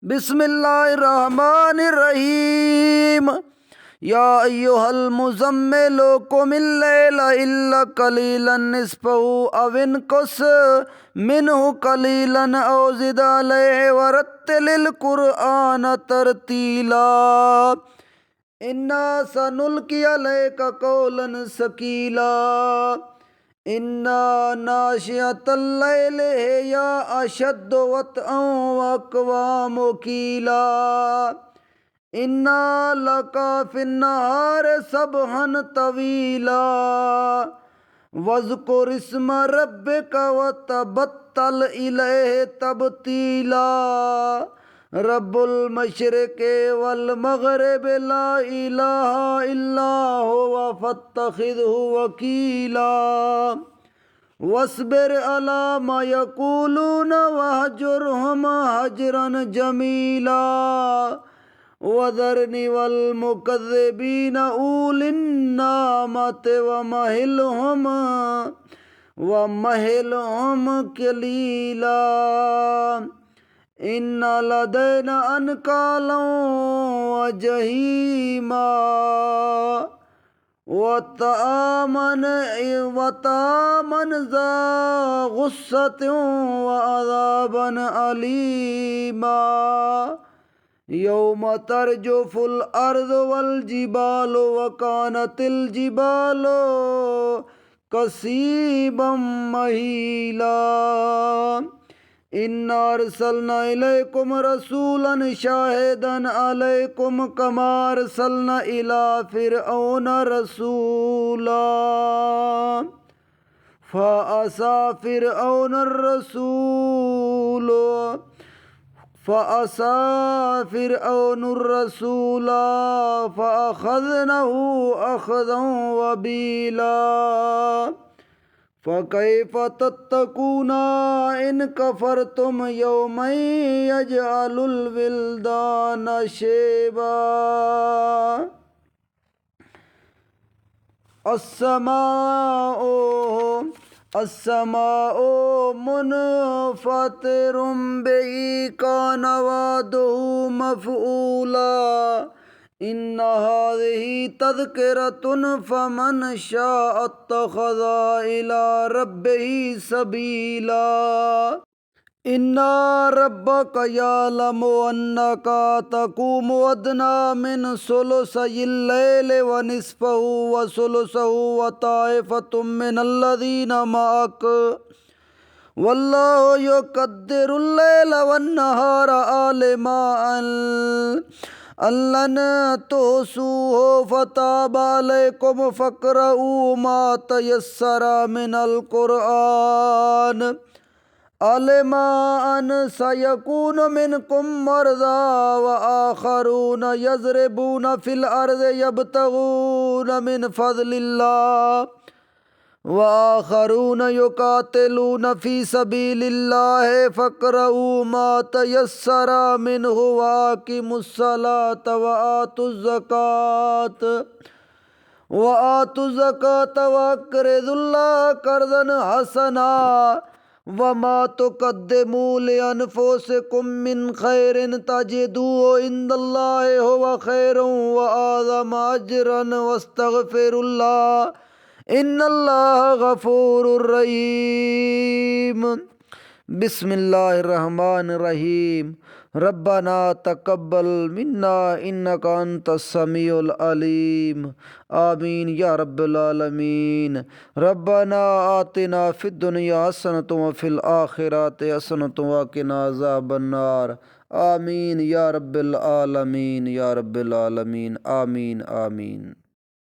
بسم اللہ الرحمن الرحیم۔ یا ایہا المزمل قم اللیل الا قلیلا نصفہ او انقص منہ قلیلا او زد علیہ ورتل القرآن ترتیلا۔ انا سنلقی علیک قولا ثقیلا۔ انا ناشئۃ اللیل ہی اشد وطئا واقوام قیلا۔ انا لک فی النہار سبحا طویلا۔ واذکر اسم ربک وتبتل الیہ تبتیلا۔ رب المشرق والمغرب لا الہ الا هو فاتخذہ وکیلا۔ واصبر علی ما یقولون واہجرہم ہجرا جمیلا۔ وذرنی والمکذبین اولی النعمۃ ومہلہم قلیلا۔ ان لدینا انکالا وجحیما وطعاما ذا غصۃ وعذابا علیما۔ یوم ترجف الارض والجبال وکانت الجبال کثیبا مہیلا۔ انا ارسلنا الیکم رسولا شاہدا علیکم کما ارسلنا الی فرعون رسولا فعصی فرعون الرسول فأخذناه أخذا وبیلا۔ فَكَيْفَ تَتَّقُونَ إِن كَفَرْتُمْ يَوْمًا يَجْعَلُ الْوِلْدَانَ شِيبًا۔ السماء منفطر به كان وعده مفعولا۔ ان هذه تذکرۃ فمن شاء اتخذ الى ربہ سبیلا۔ ان ربک یعلم انک تقوم ادنی من ثلثی اللیل ونصفہ وثلثہ وطائفۃ من الذین معک واللہ یقدر اللیل والنہار علما لن تحصوہ فتاب علیکم فاقرؤوا ما تیسر من القرآن علم ان سیکون منکم مرضی وآخرون یضربون فی الارض یبتغون من فضل اللہ وآخرون یقاتلون فی سبیل اللہ فاقرؤوا ما تیسر منہ واقیموا الصلاۃ وآتوا الزکاۃ واقرضوا اللہ قرضا حسنا وما تقدموا لانفسکم من خیر تجدوہ عند اللہ هو خیرا واعظم اجرا واستغفروا اللہ ان اللہ غفور رحیم۔ بسم اللہ الرحمن الرحیم۔ ربنا تقبل منا انک انت السمیع العلیم۔ آمین یا رب العالمین۔ ربنا آتنا فی الدنیا حسنۃ وفی الآخرۃ حسنۃ وقنا عذاب النار۔ آمین یا رب العالمین یا رب العالمین۔ آمین آمین۔